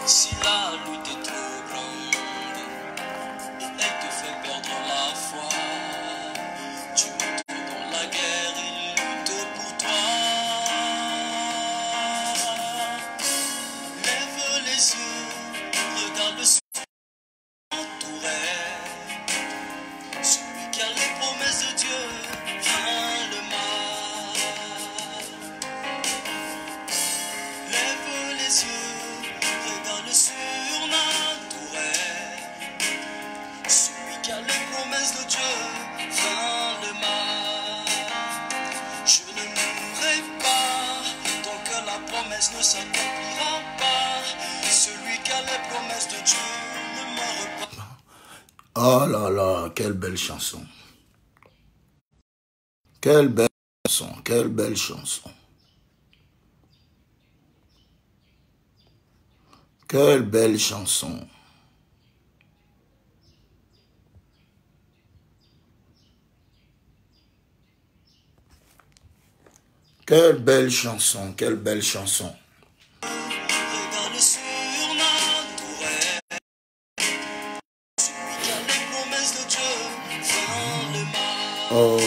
Si la lutte est trop grande, elle te fait perdre la foi. Tu montres dans la guerre, il lutte pour toi. Lève les yeux, regarde le ciel entouré. Celui qui a les promesses de Dieu vainc le mal. Lève les yeux, regarde le surnaturel. Celui qui a les promesses de Dieu vainc le mal. Je ne mourrai pas tant que la promesse ne s'accomplira pas. Celui qui a les promesses de Dieu ne meurt pas. Oh là là, quelle belle chanson. Quelle belle chanson, quelle belle chanson. Quelle belle chanson. Quelle belle chanson, quelle belle chanson. Regarde le surnaturel. Celui qui a les promesses de Dieu vainc le mal. Oh,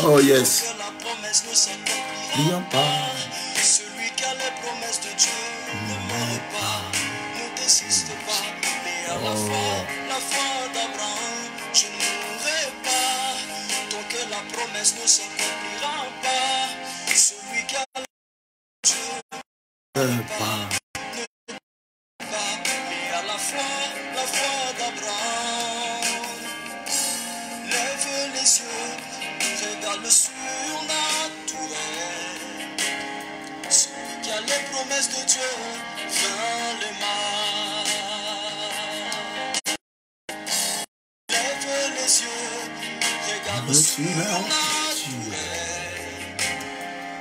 oh yes. Que la promesse ne s'accomplira N'oublions pas. Celui qui a les promesses de Dieu ne meurt pas, ne désiste pas, mais à la foi d'Abraham, je ne mourrai pas, tant que la promesse ne s'accomplira pas. Celui qui a les Dieu ne meurt pas, mais à la foi d'Abraham. Lève les yeux, regarde le surnaturel. Celui qui a les promesses de Dieu vainc le mal. Lève les yeux, regarde le surnaturel.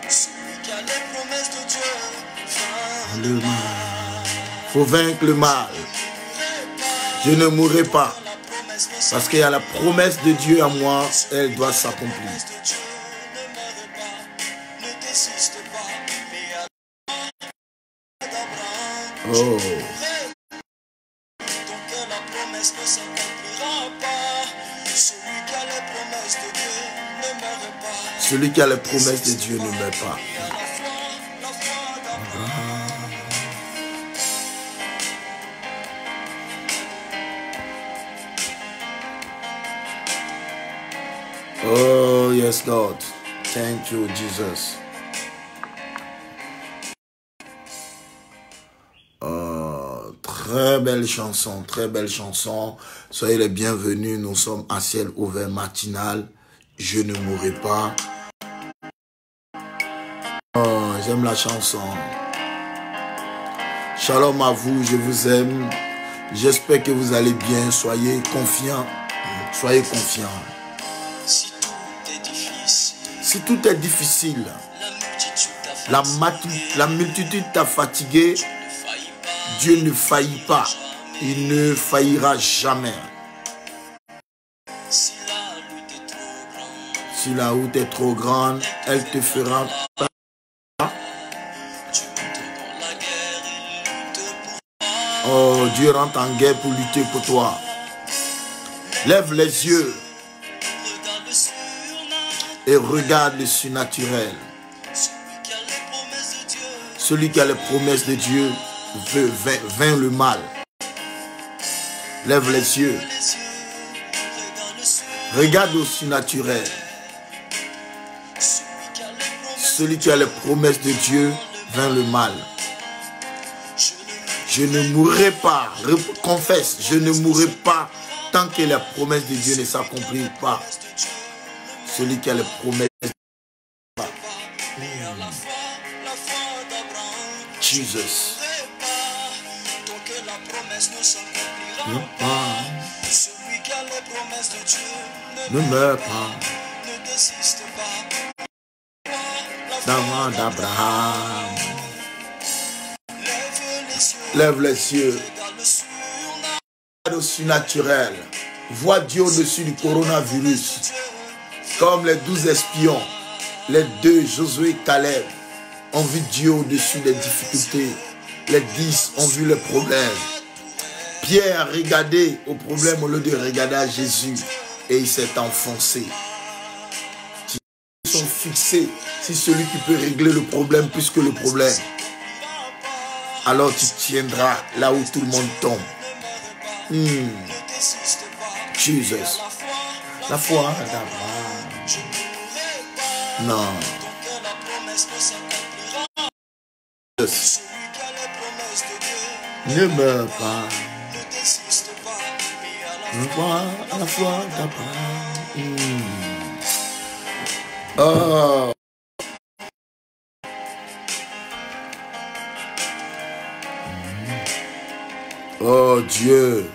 Celui qui a les promesses de Dieu vainc Le mal. Faut vaincre le mal. Je ne mourrai pas. Parce qu'il y a la promesse de Dieu à moi, elle doit s'accomplir. Oh. Celui qui a les promesses de Dieu ne meurt pas. Oh, yes, Lord. Thank you, Jesus. Oh, très belle chanson, très belle chanson. Soyez les bienvenus. Nous sommes à ciel ouvert matinal. Je ne mourrai pas. Oh, j'aime la chanson. Shalom à vous, je vous aime. J'espère que vous allez bien. Soyez confiants. Soyez confiants. Si tout est difficile, la multitude t'a fatigué, Dieu ne faillit pas. Il ne faillira jamais. Si la route est trop grande, elle te fera pas. Oh, Dieu rentre en guerre pour lutter pour toi. Lève les yeux et regarde le surnaturel. Celui qui a les promesses de Dieu vainc le mal. Lève les yeux. Regarde au surnaturel. Celui qui a les promesses de Dieu vainc le mal. Je ne mourrai pas. Confesse, je ne mourrai pas tant que les promesses de Dieu ne s'accomplissent pas. Celui qui a les promesses. Jesus. Celui qui a les promesses de Dieu Ne meurs pas. ne désiste pas. D'avant d'Abraham. Lève les yeux, Lève les yeux. regarde le surnaturel. Regarde au surnaturel. Vois Dieu au-dessus du coronavirus. Comme les 12 espions. Les 2, Josué et Caleb. ont vu Dieu au-dessus des difficultés. Les 10 ont vu le problème. Pierre a regardé au problème au lieu de regarder à Jésus. Et il s'est enfoncé. Ils sont fixés. C'est celui qui peut régler le problème plus que le problème. Alors tu tiendras là où tout le monde tombe. Jesus. La foi d'Abraham. Non. Jesus. Ne meurs pas. Ne vois à la foi d'Abraham. Oh. Oh Dieu.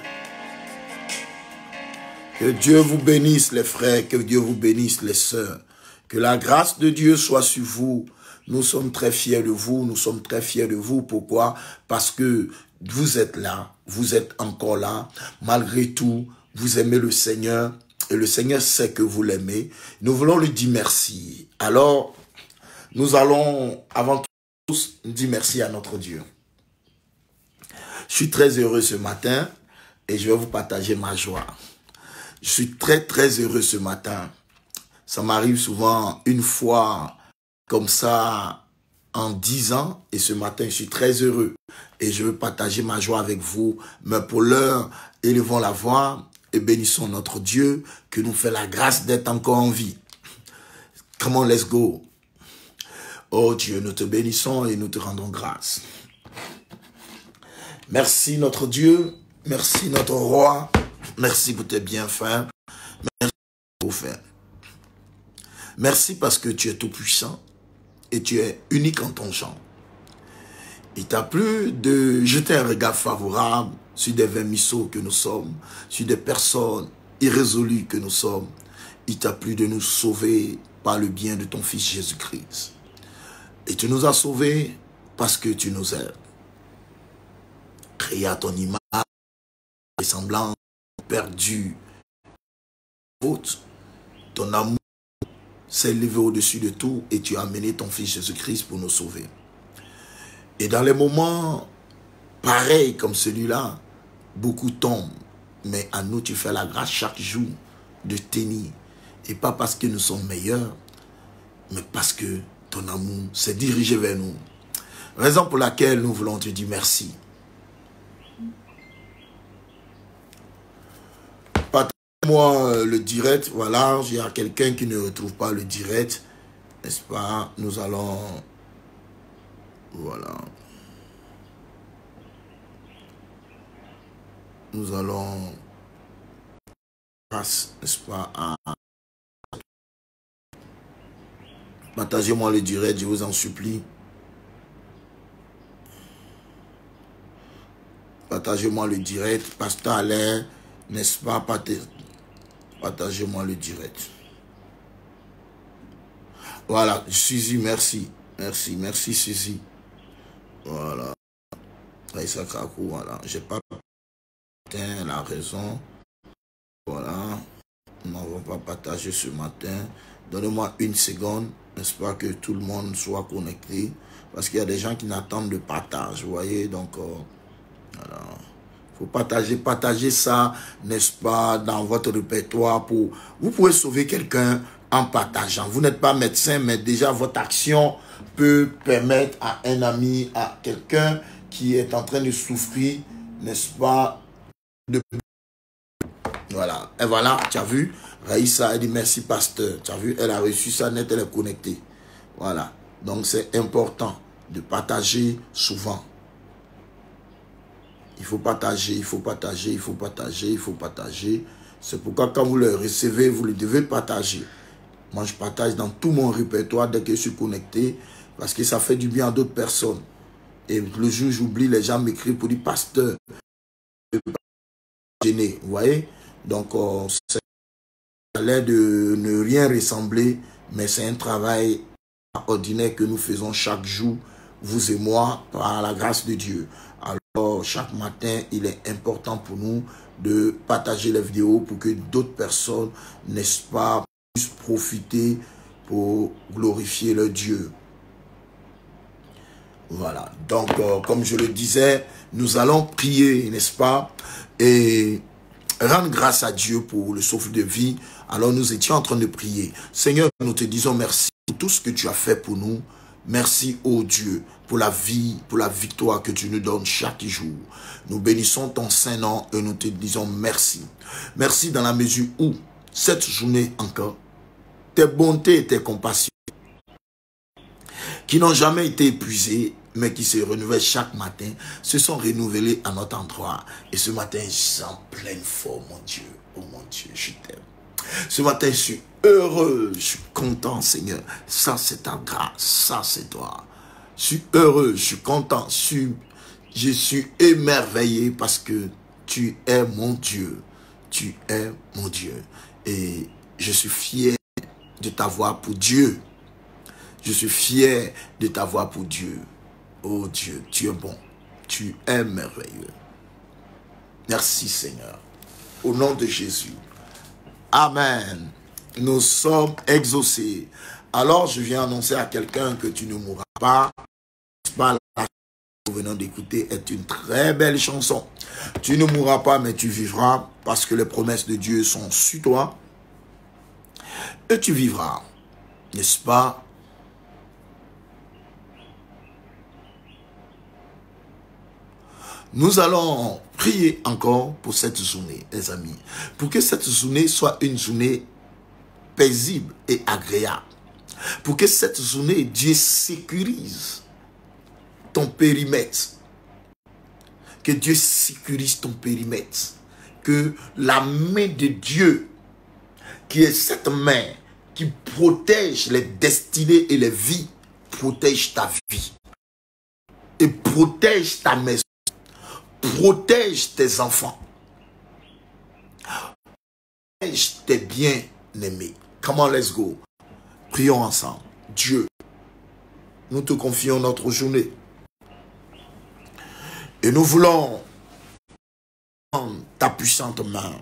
Que Dieu vous bénisse les frères, que Dieu vous bénisse les sœurs. Que la grâce de Dieu soit sur vous. Nous sommes très fiers de vous, nous sommes très fiers de vous. Pourquoi? Parce que vous êtes là, vous êtes encore là. Malgré tout, vous aimez le Seigneur et le Seigneur sait que vous l'aimez. Nous voulons lui dire merci. Alors, nous allons avant tout dire merci à notre Dieu. Je suis très heureux ce matin et je vais vous partager ma joie. Je suis très heureux ce matin. Ça m'arrive souvent une fois comme ça en 10 ans et ce matin je suis très heureux et je veux partager ma joie avec vous. Mais pour l'heure, élevons la voix et bénissons notre Dieu qui nous fait la grâce d'être encore en vie. Come on, let's go. Oh Dieu, nous te bénissons et nous te rendons grâce. Merci notre Dieu, merci notre roi, merci pour tes bienfaits, merci pour faire. Merci parce que tu es tout puissant et tu es unique en ton genre. Il t'a plu de jeter un regard favorable sur des vermisseaux que nous sommes, sur des personnes irrésolues que nous sommes. Il t'a plu de nous sauver par le bien de ton Fils Jésus-Christ. Et tu nous as sauvés parce que tu nous aimes. Créé à ton image, ressemblant, perdu, faute, ton amour s'est élevé au-dessus de tout et tu as amené ton Fils Jésus-Christ pour nous sauver. Et dans les moments pareils comme celui-là, beaucoup tombent, mais à nous tu fais la grâce chaque jour de tenir. Et pas parce que nous sommes meilleurs, mais parce que ton amour s'est dirigé vers nous. Raison pour laquelle nous voulons te dire merci. Moi le direct, voilà, il y a quelqu'un qui ne retrouve pas le direct, n'est-ce pas? Nous allons, voilà, nous allons, n'est-ce pas, partagez-moi le direct, je vous en supplie. Partagez-moi le direct, Pasteur Alain, n'est-ce pas, partagez-moi le direct. Voilà, Suzy, merci. Merci Suzy. Voilà. Raïssa Krakou, voilà. J'ai pas la raison. Voilà. Nous n'avons pas partagé ce matin. Donnez-moi une seconde, n'est-ce pas, que tout le monde soit connecté. Parce qu'il y a des gens qui n'attendent le partage, vous voyez, donc, voilà. Faut partager ça, n'est-ce pas, dans votre répertoire. Vous pouvez sauver quelqu'un en partageant. Vous n'êtes pas médecin, mais déjà votre action peut permettre à un ami, à quelqu'un qui est en train de souffrir, n'est-ce pas, de... Voilà. Et voilà, tu as vu, Raïssa a dit merci pasteur. Tu as vu, elle a reçu sa net, elle est connectée. Voilà. Donc c'est important de partager souvent. Il faut partager, il faut partager, il faut partager, il faut partager. C'est pourquoi quand vous le recevez, vous le devez partager. Moi, je partage dans tout mon répertoire dès que je suis connecté parce que ça fait du bien à d'autres personnes. Et le jour où j'oublie, les gens m'écrivent pour dire pasteur. Vous voyez? Donc, ça a l'air de ne rien ressembler, mais c'est un travail ordinaire que nous faisons chaque jour, vous et moi, par la grâce de Dieu. Alors, chaque matin, il est important pour nous de partager les vidéos pour que d'autres personnes, n'est-ce pas, puissent profiter pour glorifier leur Dieu. Voilà. Donc, comme je le disais, nous allons prier, n'est-ce pas? Et rendre grâce à Dieu pour le souffle de vie. Alors, nous étions en train de prier. Seigneur, nous te disons merci pour tout ce que tu as fait pour nous. Merci, ô Dieu, pour la vie, pour la victoire que tu nous donnes chaque jour. Nous bénissons ton Saint-Nom et nous te disons merci. Merci dans la mesure où, cette journée encore, tes bontés et tes compassions, qui n'ont jamais été épuisées, mais qui se renouvellent chaque matin, se sont renouvelées à notre endroit. Et ce matin, je suis en pleine forme, mon Dieu. Oh mon Dieu, je t'aime. Ce matin, je suis heureux, je suis content, Seigneur. Ça, c'est ta grâce, ça, c'est toi. Je suis heureux, je suis content, je suis émerveillé parce que tu es mon Dieu. Tu es mon Dieu. Et je suis fier de t'avoir pour Dieu. Je suis fier de t'avoir pour Dieu. Oh Dieu, tu es bon. Tu es merveilleux. Merci Seigneur. Au nom de Jésus. Amen. Nous sommes exaucés. Alors je viens annoncer à quelqu'un que tu ne mourras pas. La chanson que nous venons d'écouter est une très belle chanson. Tu ne mourras pas mais tu vivras parce que les promesses de Dieu sont sur toi. Et tu vivras. N'est-ce pas? Nous allons prier encore pour cette journée, les amis. Pour que cette journée soit une journée paisible et agréable. Pour que cette journée, Dieu sécurise ton périmètre. Que Dieu sécurise ton périmètre. Que la main de Dieu, qui est cette main qui protège les destinées et les vies, protège ta vie. Et protège ta maison. Protège tes enfants. Protège tes bien-aimés. Come on, let's go. Prions ensemble. Dieu, nous te confions notre journée. Et nous voulons ta puissante main.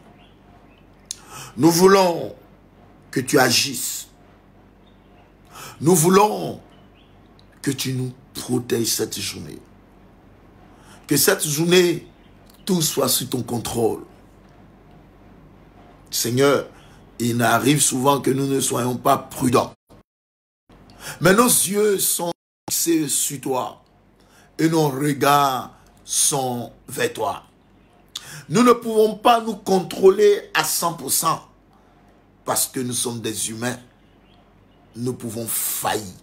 Nous voulons que tu agisses. Nous voulons que tu nous protèges cette journée. Que cette journée, tout soit sous ton contrôle. Seigneur, il arrive souvent que nous ne soyons pas prudents. Mais nos yeux sont fixés sur toi. Et nos regards sont vers toi. Nous ne pouvons pas nous contrôler à 100%. Parce que nous sommes des humains. Nous pouvons faillir.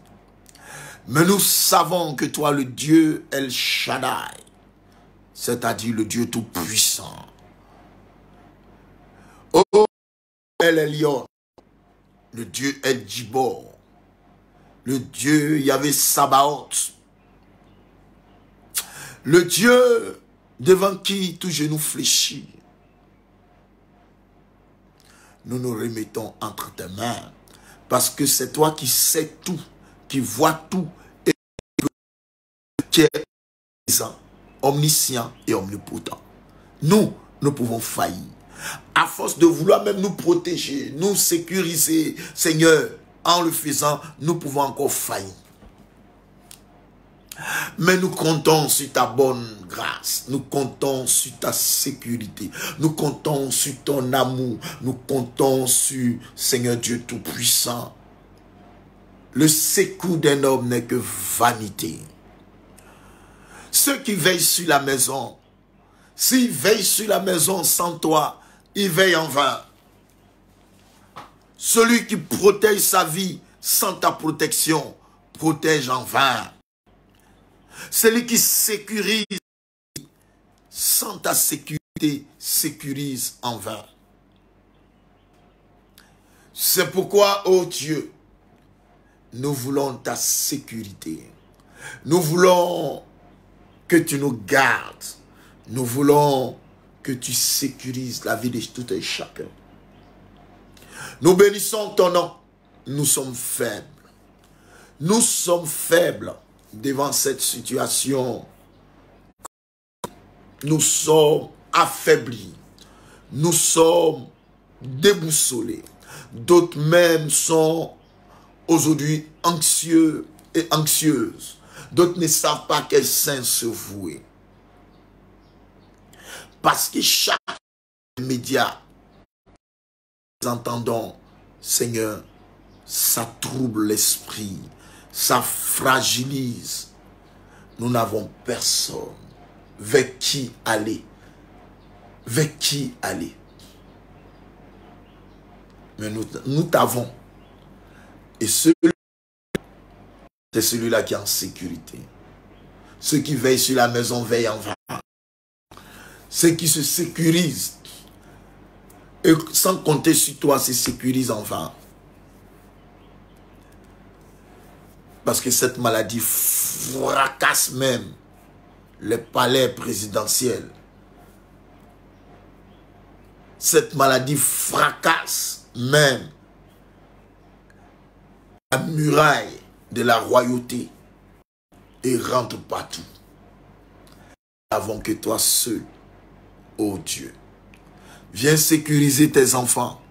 Mais nous savons que toi, le Dieu El Shaddai, c'est-à-dire le Dieu tout-puissant. Oh, El Elyon, le Dieu El Djibor, le Dieu Yahvé Sabaoth, le Dieu devant qui tout genou fléchit. Nous nous remettons entre tes mains parce que c'est toi qui sais tout, qui vois tout et qui est présent, omniscient et omnipotent. Nous pouvons faillir. À force de vouloir même nous protéger, nous sécuriser, Seigneur, en le faisant, nous pouvons encore faillir. Mais nous comptons sur ta bonne grâce, nous comptons sur ta sécurité, nous comptons sur ton amour, nous comptons sur Seigneur Dieu Tout-Puissant. Le secours d'un homme n'est que vanité. Ceux qui veillent sur la maison, s'ils veillent sur la maison sans toi, ils veillent en vain. Celui qui protège sa vie sans ta protection, protège en vain. Celui qui sécurise sans ta sécurité, sécurise en vain. C'est pourquoi, ô Dieu, nous voulons ta sécurité. Nous voulons que tu nous gardes. Nous voulons que tu sécurises la vie de tout et chacun. Nous bénissons ton nom. Nous sommes faibles. Nous sommes faibles devant cette situation. Nous sommes affaiblis. Nous sommes déboussolés. D'autres même sont aujourd'hui anxieux et anxieuses. D'autres ne savent pas quel sein se vouer. Parce que chaque média, nous entendons, Seigneur, ça trouble l'esprit, ça fragilise. Nous n'avons personne vers qui aller. Vers qui aller. Mais nous t'avons. Et c'est celui-là qui est en sécurité. Ceux qui veillent sur la maison veillent en vain. Ceux qui se sécurisent et sans compter sur toi se sécurisent en vain. Parce que cette maladie fracasse même les palais présidentiels. Cette maladie fracasse même la muraille de la royauté et rentre partout. Nous n'avons que toi seul, ô Dieu. Viens sécuriser tes enfants.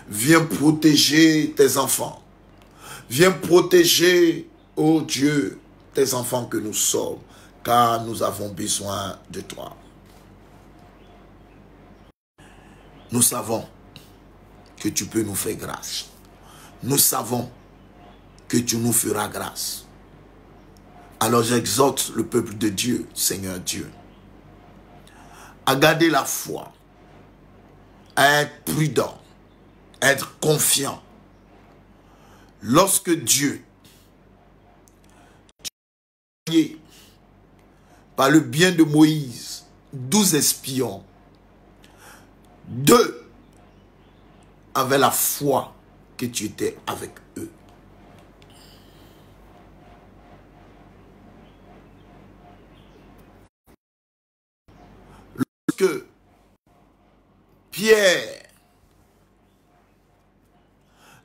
Viens protéger tes enfants. Viens protéger, ô Dieu, tes enfants que nous sommes, car nous avons besoin de toi. Nous savons que tu peux nous faire grâce. Nous savons que tu nous feras grâce. Alors j'exhorte le peuple de Dieu, Seigneur Dieu, à garder la foi, à être prudent, à être confiant. Lorsque Dieu, par le bien de Moïse, 12 espions, 2 avaient la foi que tu étais avec eux.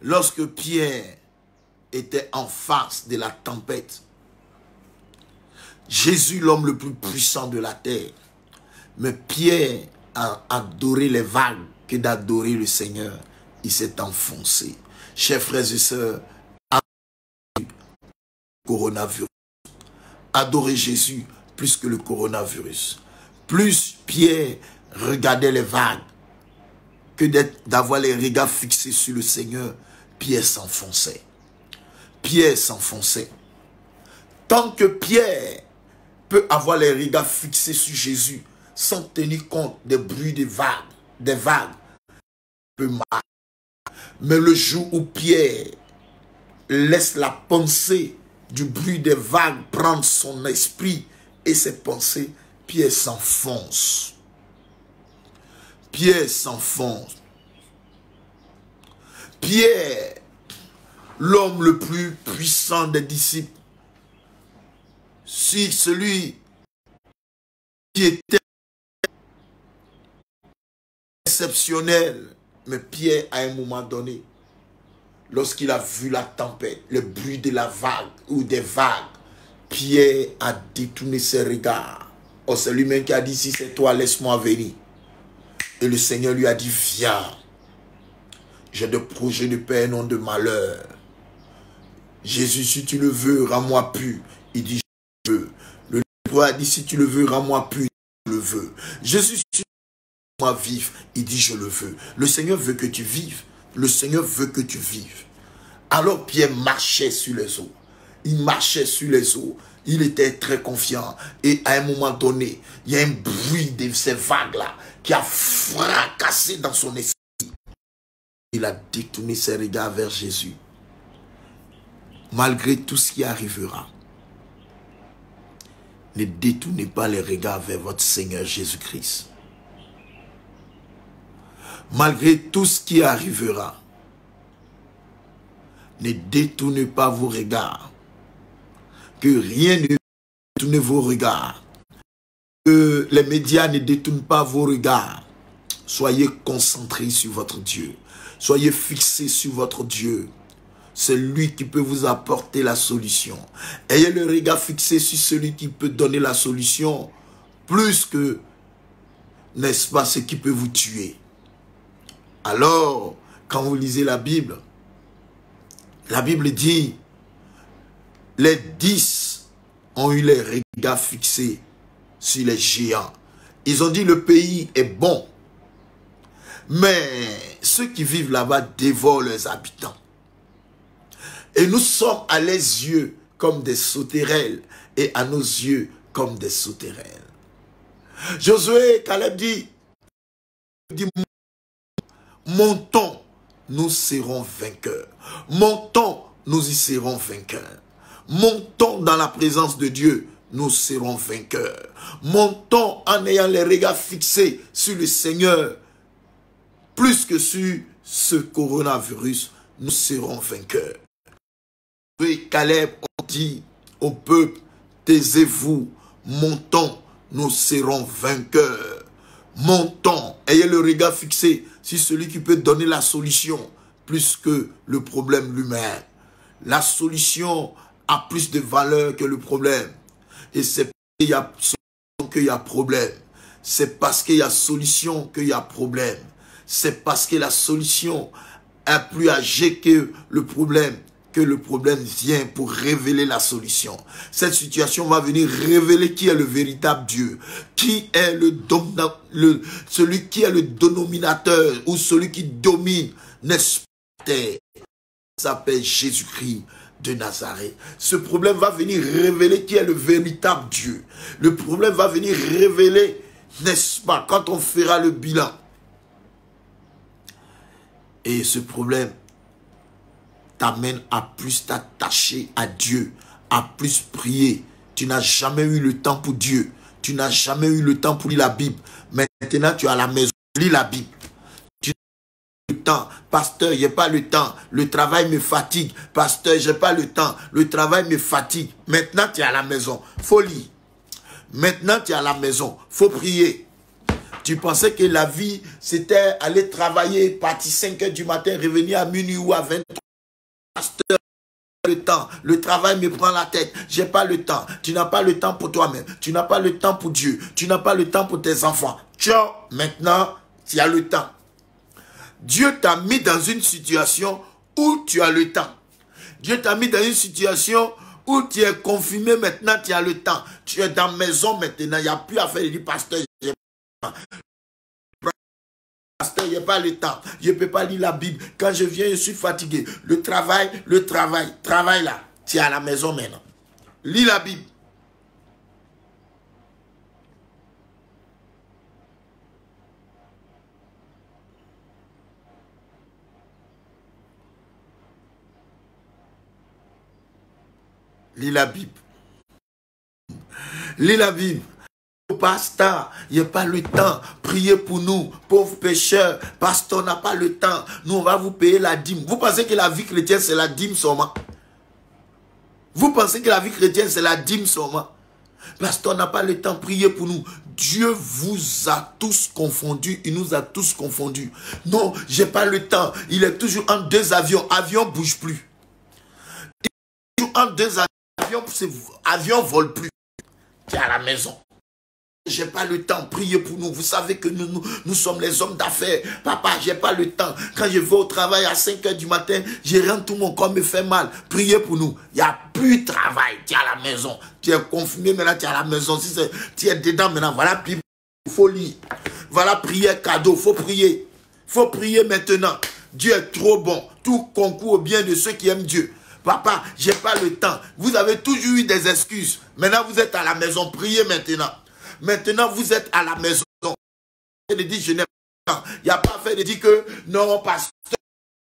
Lorsque Pierre était en face de la tempête, Jésus, l'homme le plus puissant de la terre, mais Pierre a adoré les vagues que d'adorer le Seigneur. Il s'est enfoncé. Chers frères et sœurs, adorez le coronavirus. Adorez Jésus plus que le coronavirus. Plus Pierre regardait les vagues que d'avoir les regards fixés sur le Seigneur, Pierre s'enfonçait. Pierre s'enfonçait. Tant que Pierre peut avoir les regards fixés sur Jésus sans tenir compte des bruits des vagues, peut marcher. Mais le jour où Pierre laisse la pensée du bruit des vagues prendre son esprit et ses pensées, Pierre s'enfonce. Pierre s'enfonce. Pierre, l'homme le plus puissant des disciples, si celui qui était exceptionnel, mais Pierre, à un moment donné, lorsqu'il a vu la tempête, le bruit de la vague ou des vagues, Pierre a détourné ses regards. Oh, c'est lui-même qui a dit, si c'est toi, laisse-moi venir. Et le Seigneur lui a dit, viens. J'ai des projets de paix et non de malheur. Jésus, si tu le veux, rends-moi pur. Il dit, je le veux. Le lépreux a dit, si tu le veux, rends-moi pur. Je le veux. Jésus, si tu veux, rends-moi vif. Il dit, je le veux. Le Seigneur veut que tu vives. Le Seigneur veut que tu vives. Alors Pierre marchait sur les eaux. Il marchait sur les eaux. Il était très confiant. Et à un moment donné, il y a un bruit de ces vagues-là qui a fracassé dans son esprit. Il a détourné ses regards vers Jésus. Malgré tout ce qui arrivera, ne détournez pas les regards vers votre Seigneur Jésus-Christ. Malgré tout ce qui arrivera, ne détournez pas vos regards. Que rien ne détourne vos regards. Que les médias ne détournent pas vos regards. Soyez concentrés sur votre Dieu. Soyez fixés sur votre Dieu. C'est lui qui peut vous apporter la solution. Ayez le regard fixé sur celui qui peut donner la solution. Plus que, n'est-ce pas, ce qui peut vous tuer. Alors, quand vous lisez la Bible dit, les 10 ont eu les regards fixés sur les géants. Ils ont dit le pays est bon. Mais ceux qui vivent là-bas dévorent leurs habitants. Et nous sommes à leurs yeux comme des sauterelles et à nos yeux comme des sauterelles. Josué, Caleb dit, montons, nous serons vainqueurs. Montons, nous y serons vainqueurs. Montons dans la présence de Dieu, nous serons vainqueurs. Montons en ayant les regards fixés sur le Seigneur, plus que sur ce coronavirus, nous serons vainqueurs. Et Caleb ont dit au peuple, taisez-vous, montons, nous serons vainqueurs. Montons, ayez le regard fixé sur celui qui peut donner la solution, plus que le problème lui-même. La solution a plus de valeur que le problème. Et c'est parce qu'il y a solution qu'il y a problème. C'est parce qu'il y a solution qu'il y a problème. C'est parce que la solution est plus âgée que le problème vient pour révéler la solution. Cette situation va venir révéler qui est le véritable Dieu, qui est celui qui est le dénominateur ou celui qui domine, n'est-ce pas? Il s'appelle Jésus-Christ de Nazareth. Ce problème va venir révéler qui est le véritable Dieu. Le problème va venir révéler, n'est-ce pas, quand on fera le bilan. Et ce problème t'amène à plus t'attacher à Dieu, à plus prier. Tu n'as jamais eu le temps pour Dieu. Tu n'as jamais eu le temps pour lire la Bible. Maintenant, tu es à la maison, lis la Bible. Tu n'as pas le temps. Pasteur, je n'ai pas le temps. Le travail me fatigue. Pasteur, je n'ai pas le temps. Le travail me fatigue. Maintenant, tu es à la maison. Faut lire. Maintenant, tu es à la maison. Faut prier. Tu pensais que la vie, c'était aller travailler, partir 5 h du matin, revenir à minuit ou à 23 h. Pasteur, le temps, le travail me prend la tête, j'ai pas le temps. Tu n'as pas le temps pour toi-même, tu n'as pas le temps pour Dieu, tu n'as pas le temps pour tes enfants. Tiens, maintenant, tu as le temps. Dieu t'a mis dans une situation où tu as le temps. Dieu t'a mis dans une situation où tu es confiné, maintenant tu as le temps. Tu es dans la maison maintenant, il n'y a plus à faire. Il dit, pasteur, j'ai pas le temps. Pasteur, il n'y a pas le temps. Je ne peux pas lire la Bible. Quand je viens, je suis fatigué. Le travail là. Tu es à la maison maintenant. Lis la Bible. Lis la Bible. Lis la Bible. Pasteur, il n'y a pas le temps. Priez pour nous, pauvres pécheurs. Pasteur n'a pas le temps. Nous, on va vous payer la dîme. Vous pensez que la vie chrétienne, c'est la dîme seulement? Vous pensez que la vie chrétienne, c'est la dîme seulement? Pasteur n'a pas le temps. Priez pour nous. Dieu vous a tous confondus. Il nous a tous confondus. Non, j'ai pas le temps. Il est toujours en 2 avions. Avion ne bouge plus. Il est toujours en 2 avions. Avion ne vole plus. Tu es à la maison. J'ai pas le temps, priez pour nous. Vous savez que nous sommes les hommes d'affaires. Papa, j'ai pas le temps. Quand je vais au travail à 5 h du matin, je rentre, tout mon corps me fait mal. Priez pour nous. Il n'y a plus de travail. Tu es à la maison. Tu es confiné, maintenant tu es à la maison. Si tu es dedans maintenant, voilà, il faut lire. Voilà, prière cadeau, faut prier. Faut prier maintenant. Dieu est trop bon. Tout concourt au bien de ceux qui aiment Dieu. Papa, j'ai pas le temps. Vous avez toujours eu des excuses. Maintenant, vous êtes à la maison. Priez maintenant. Maintenant, vous êtes à la maison. Il dit, je n'ai pas le temps. Il n'y a pas fait de dire que, non, pasteur,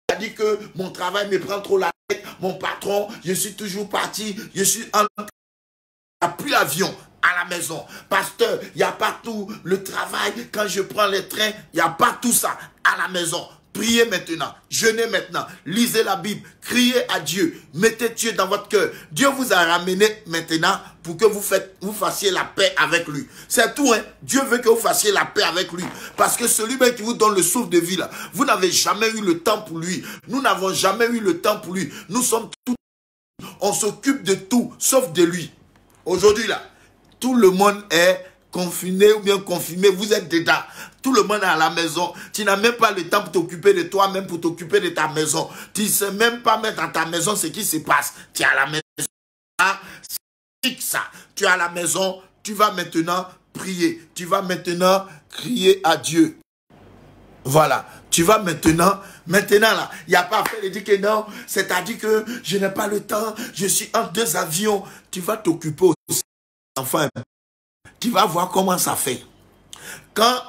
il a dit que mon travail me prend trop la tête. Mon patron, je suis toujours parti. Je suis en... Il n'y a plus d'avion à la maison. Pasteur, il n'y a pas tout le travail. Quand je prends les trains, il n'y a pas tout ça à la maison. Priez maintenant, jeûnez maintenant, lisez la Bible, criez à Dieu, mettez Dieu dans votre cœur. Dieu vous a ramené maintenant pour que vous fassiez la paix avec lui. C'est tout, hein. Dieu veut que vous fassiez la paix avec lui. Parce que celui même qui vous donne le souffle de vie, là, vous n'avez jamais eu le temps pour lui. Nous n'avons jamais eu le temps pour lui. Nous sommes tous, on s'occupe de tout, sauf de lui. Aujourd'hui, là, tout le monde est confiné ou bien confiné, vous êtes dedans. Tout le monde est à la maison. Tu n'as même pas le temps pour t'occuper de toi-même, pour t'occuper de ta maison. Tu ne sais même pas mettre dans ta maison ce qui se passe. Tu es à la maison. fixe. Tu es à la maison, tu vas maintenant prier. Tu vas maintenant crier à Dieu. Voilà, tu vas maintenant là, il n'y a pas à faire de dire que non, c'est-à-dire que je n'ai pas le temps, je suis en 2 avions. Tu vas t'occuper aussi, enfin, tu vas voir comment ça fait. Quand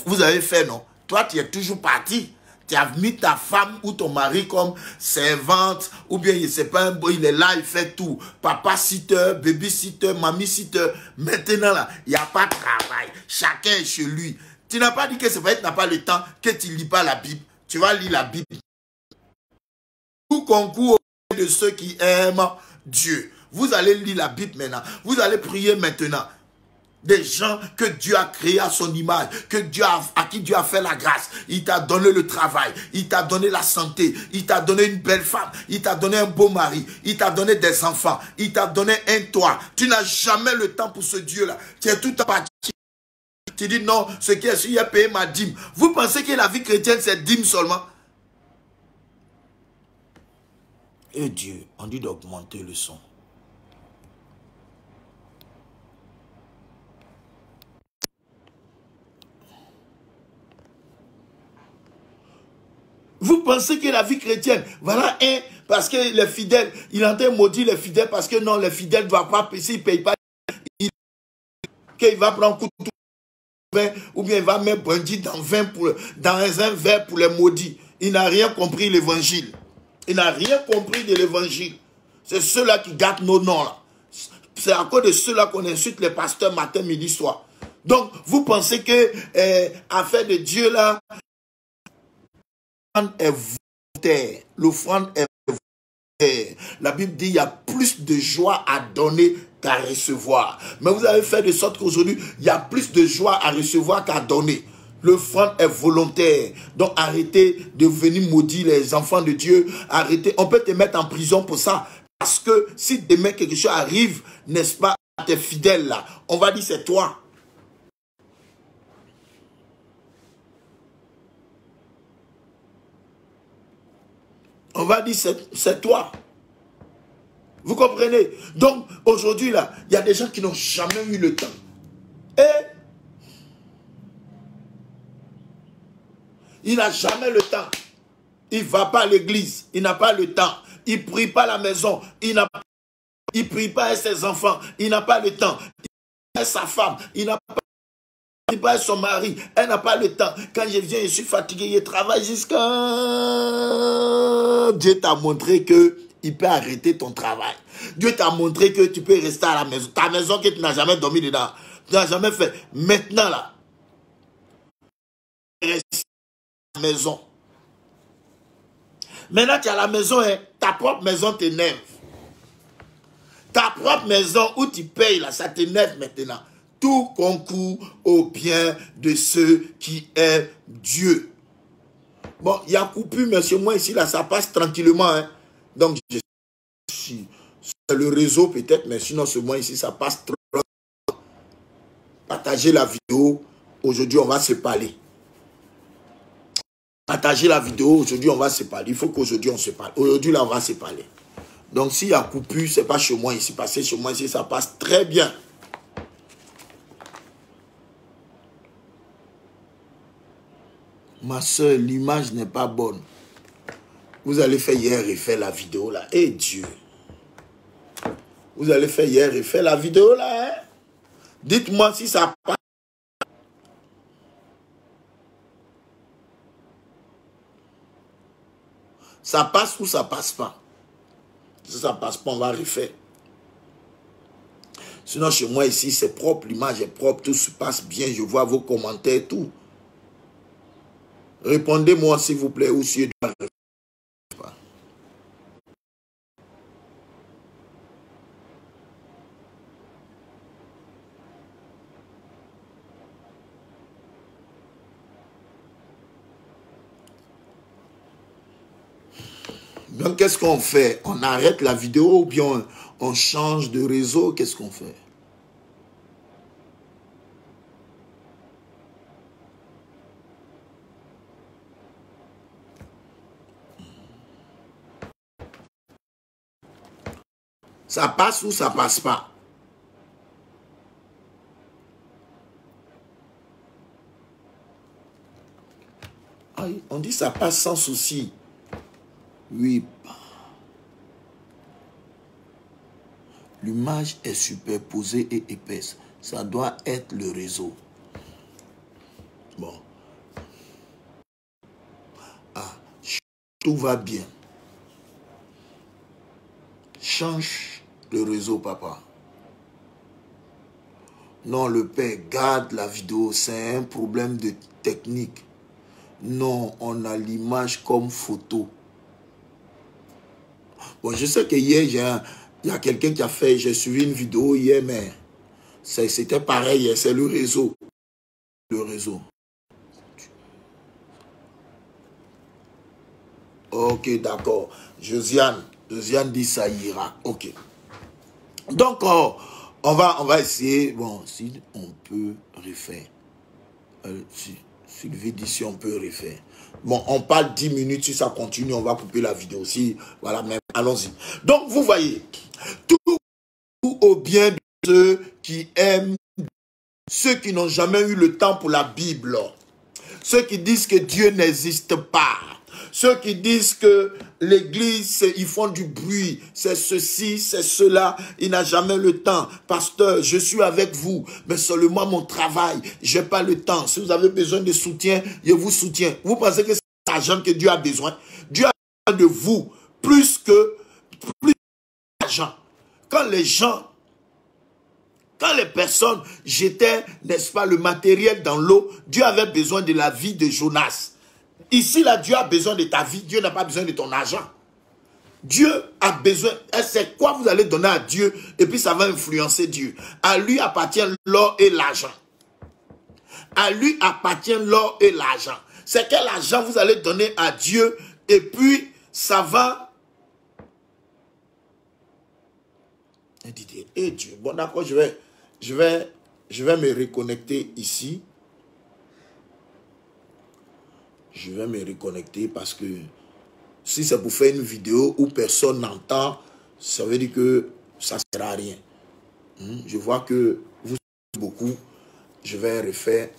vous avez fait, non, toi tu es toujours parti. Tu as mis ta femme ou ton mari comme servante, ou bien il sait pas, il est là, il fait tout. Papa sitter, baby sitter, mamie sitter. Maintenant là, il n'y a pas de travail. Chacun est chez lui. Tu n'as pas dit que c'est vrai que tu n'as pas le temps, que tu ne lis pas la Bible. Tu vas lire la Bible. Tout concours de ceux qui aiment Dieu. Vous allez lire la Bible maintenant. Vous allez prier maintenant. Des gens que Dieu a créés à son image, à qui Dieu a fait la grâce. Il t'a donné le travail, il t'a donné la santé, il t'a donné une belle femme, il t'a donné un beau mari, il t'a donné des enfants, il t'a donné un toit. Tu n'as jamais le temps pour ce Dieu-là. Tu es tout à partir. Tu dis non, ce qui est sûr, il a payé ma dîme. Vous pensez que la vie chrétienne, c'est dîme seulement? Et Dieu, on dit d'augmenter le son. Vous pensez que la vie chrétienne, voilà parce que les fidèles, il entend maudire les fidèles parce que non, les fidèles ne doivent pas payer, s'ils ne payent pas, qu'il va prendre couteau ou bien il va mettre bandit dans un verre pour les maudits. Il n'a rien compris l'évangile. Il n'a rien compris de l'évangile. C'est ceux-là qui gâtent nos noms là. C'est à cause de ceux-là qu'on insulte les pasteurs matin, midi, soir. Donc, vous pensez que affaire de Dieu là, l'offrande est volontaire. La Bible dit il y a plus de joie à donner qu'à recevoir. Mais vous avez fait de sorte qu'aujourd'hui, il y a plus de joie à recevoir qu'à donner. L'offrande est volontaire. Donc arrêtez de venir maudire les enfants de Dieu. Arrêtez. On peut te mettre en prison pour ça. Parce que si demain quelque chose arrive, n'est-ce pas, à tes fidèles là, on va dire c'est toi. On va dire c'est toi. Vous comprenez? Donc aujourd'hui là, il y a des gens qui n'ont jamais eu le temps. Et il n'a jamais le temps. Il ne va pas à l'église. Il n'a pas le temps. Il ne prie pas à la maison. Il ne prie pas avec ses enfants. Il n'a pas le temps. Il prie avec sa femme. Il n'a pas il pas son mari, elle n'a pas le temps. Quand je viens, je suis fatigué, je travaille jusqu'à... Dieu t'a montré que il peut arrêter ton travail. Dieu t'a montré que tu peux rester à la maison. Ta maison que tu n'as jamais dormi dedans. Tu n'as jamais fait. Maintenant là, reste à la maison. Maintenant tu es à la maison, hein, ta propre maison t'énerve. Ta propre maison où tu payes là, ça t'énerve maintenant. Tout concourt au bien de ceux qui aiment Dieu. Bon, il y a coupure, mais chez moi ici, là, ça passe tranquillement. Hein. Donc, c'est le réseau peut-être, mais sinon, chez moi ici, ça passe tranquillement. Partagez la vidéo. Aujourd'hui, on va se parler. Partagez la vidéo. Aujourd'hui, on va se parler. Il faut qu'aujourd'hui, on se parle. Aujourd'hui, là, on va se parler. Donc, s'il y a coupure, ce n'est pas chez moi ici. Parce que chez moi ici, ça passe très bien. Ma soeur, l'image n'est pas bonne. Vous allez faire hier et faire la vidéo là. Eh Dieu. Vous allez faire hier et faire la vidéo là. Hein? Dites-moi si ça passe. Ça passe ou ça passe pas. Si ça passe pas, on va refaire. Sinon, chez moi ici, c'est propre. L'image est propre. Tout se passe bien. Je vois vos commentaires, tout. Répondez-moi s'il vous plaît ou si je dois répondre. Donc qu'est-ce qu'on fait? On arrête la vidéo ou bien on change de réseau? Qu'est-ce qu'on fait? Ça passe ou ça passe pas? Aïe, on dit ça passe sans souci. Oui. L'image est superposée et épaisse. Ça doit être le réseau. Bon. Ah, tout va bien. Change le réseau, papa. Non, le père, garde la vidéo. C'est un problème de technique. Non, on a l'image comme photo. Bon, je sais que hier, il y a quelqu'un qui a fait, j'ai suivi une vidéo hier, mais c'était pareil, c'est le réseau. Le réseau. Ok, d'accord. Josiane dit ça ira. Ok. Donc, on va essayer. Bon, si on peut refaire. Sylvie dit si on peut refaire. Bon, on parle 10 minutes. Si ça continue, on va couper la vidéo. Si, voilà, mais allons-y. Donc, vous voyez, tout au bien de ceux qui aiment, ceux qui n'ont jamais eu le temps pour la Bible, ceux qui disent que Dieu n'existe pas, ceux qui disent que l'église, ils font du bruit, c'est ceci, c'est cela, il n'a jamais le temps. Pasteur, je suis avec vous, mais seulement mon travail, je n'ai pas le temps. Si vous avez besoin de soutien, je vous soutiens. Vous pensez que c'est l'argent que Dieu a besoin? Dieu a besoin de vous, plus d'argent. Quand les personnes jetaient, n'est-ce pas, le matériel dans l'eau, Dieu avait besoin de la vie de Jonas. Ici, là, Dieu a besoin de ta vie. Dieu n'a pas besoin de ton argent. Dieu a besoin... C'est quoi vous allez donner à Dieu et puis ça va influencer Dieu. À lui appartient l'or et l'argent. À lui appartient l'or et l'argent. C'est quel argent vous allez donner à Dieu et puis ça va... Et Dieu, bon d'accord, je vais me reconnecter ici. Je vais me reconnecter parce que si c'est pour faire une vidéo où personne n'entend, ça veut dire que ça ne sert à rien. Je vois que vous suivez beaucoup. Je vais refaire.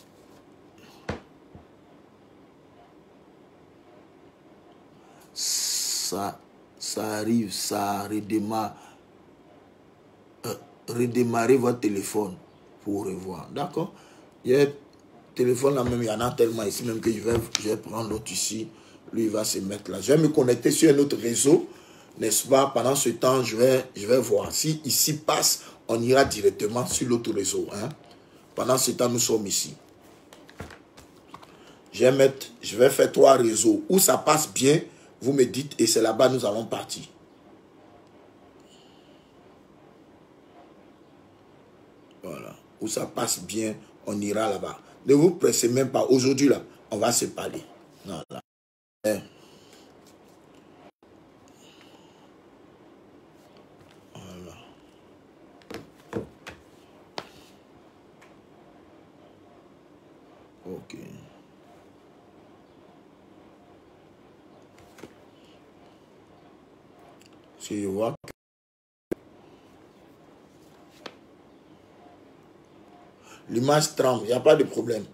Ça arrive, ça redémarre. Redémarrer votre téléphone pour revoir. D'accord? Il y a téléphone là même, il y en a tellement ici même que je vais prendre l'autre ici. Lui, il va se mettre là. Je vais me connecter sur un autre réseau. N'est-ce pas? Pendant ce temps, je vais voir. Si ici passe, on ira directement sur l'autre réseau. Hein? Pendant ce temps, nous sommes ici. Je vais faire 3 réseaux. Où ça passe bien, vous me dites, et c'est là-bas nous allons partir. Voilà. Où ça passe bien, on ira là-bas. Ne vous pressez même pas. Aujourd'hui, là, on va se parler. Voilà. Voilà. Ok. Si je vois que l'image tremble, il n'y a pas de problème.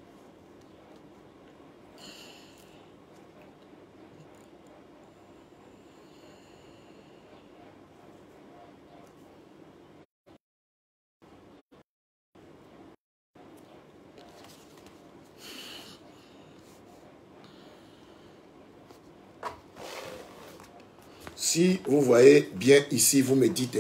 Si vous voyez bien ici, vous me dites.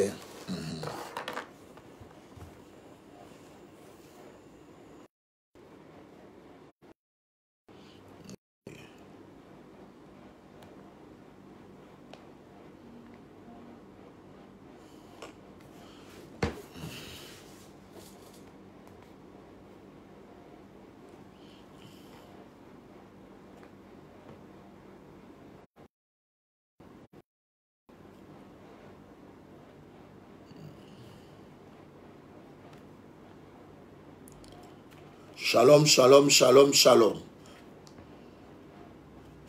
Shalom, shalom, shalom, shalom.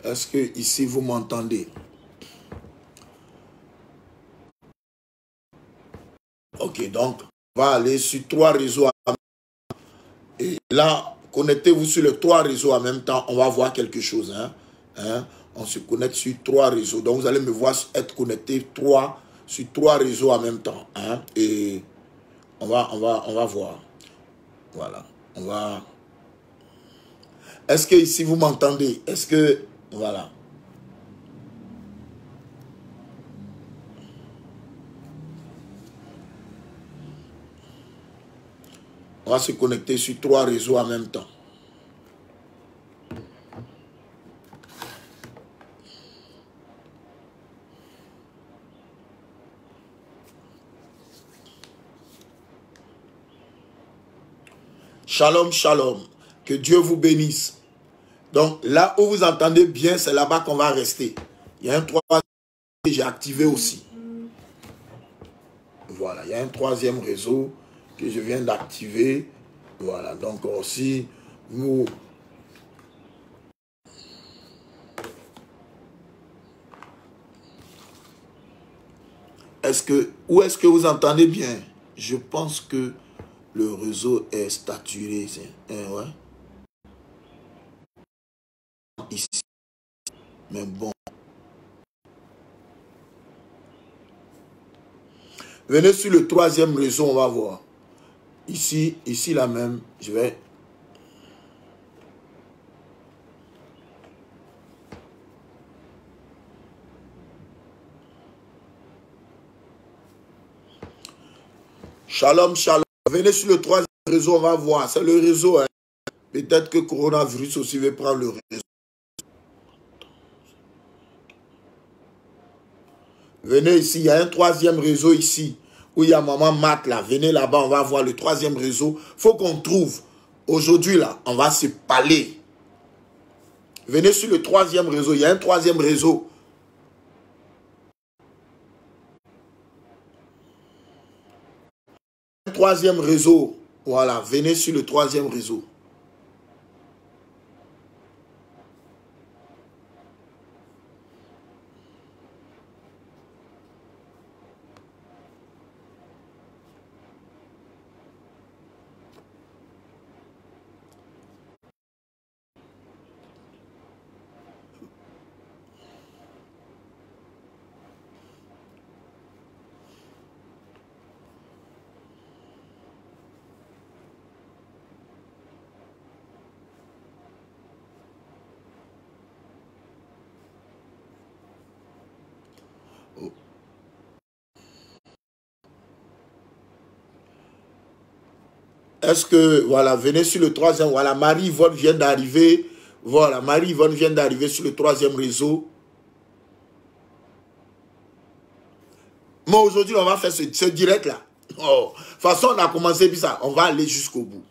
Est-ce que ici vous m'entendez? Ok, donc, on va aller sur 3 réseaux. Et là, connectez-vous sur les 3 réseaux en même temps. On va voir quelque chose. On se connecte sur 3 réseaux. Donc, vous allez me voir être connecté sur 3 réseaux en même temps. Et on va voir. Voilà. On va... Est-ce que ici, vous m'entendez? Est-ce que... Voilà. On va se connecter sur 3 réseaux en même temps. Shalom, shalom. Que Dieu vous bénisse. Donc, là où vous entendez bien, c'est là-bas qu'on va rester. Il y a un 3e que j'ai activé aussi. Voilà, il y a un 3e réseau que je viens d'activer. Voilà, donc aussi, nous... Où est-ce que vous entendez bien? Je pense que le réseau est saturé. Ouais. Ici. Mais bon. Venez sur le 3e réseau, on va voir. Ici là même, je vais... Shalom, shalom. Venez sur le 3e réseau, on va voir. C'est le réseau. Peut-être que coronavirus aussi va prendre le réseau. Venez ici, il y a un 3e réseau ici, où il y a maman Matt là. Venez là-bas, on va voir le 3e réseau. Il faut qu'on trouve. Aujourd'hui là, on va se parler. Venez sur le 3e réseau, il y a un 3e réseau. Un 3e réseau. Voilà, venez sur le 3e réseau. Est-ce que, voilà, venez sur le 3e, voilà, Marie-Yvonne vient d'arriver, voilà, Marie-Yvonne vient d'arriver sur le 3e réseau. Mais aujourd'hui, on va faire ce direct-là. Oh, de toute façon, on a commencé puis ça, on va aller jusqu'au bout.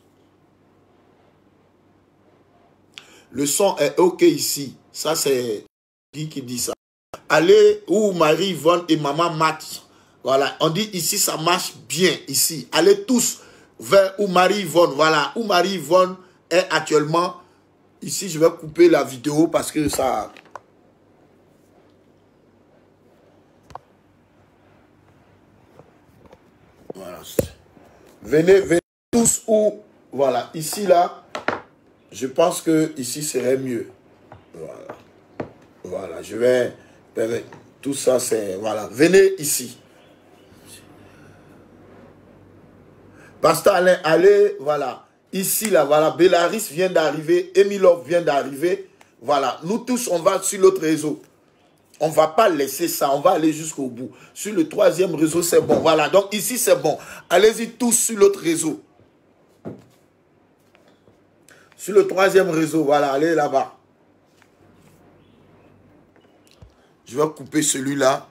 Le son est OK ici. Ça, c'est qui dit ça. Allez où Marie-Yvonne et Maman Matt. Voilà, on dit ici, ça marche bien, ici. Allez tous vers où Marie-Yvonne, voilà, où Marie-Yvonne est actuellement. Ici, je vais couper la vidéo parce que ça... Voilà. Venez tous où, voilà, ici, là, je pense que ici serait mieux. Voilà. Voilà, je vais... Tout ça, c'est... Voilà, venez ici. Pasteur Alain, allez, voilà. Ici, là, voilà, Bélaris vient d'arriver, Emilov vient d'arriver. Voilà, nous tous, on va sur l'autre réseau. On ne va pas laisser ça, on va aller jusqu'au bout. Sur le 3e réseau, c'est bon. Voilà, donc ici, c'est bon. Allez-y tous sur l'autre réseau. Sur le 3e réseau, voilà, allez là-bas. Je vais couper celui-là.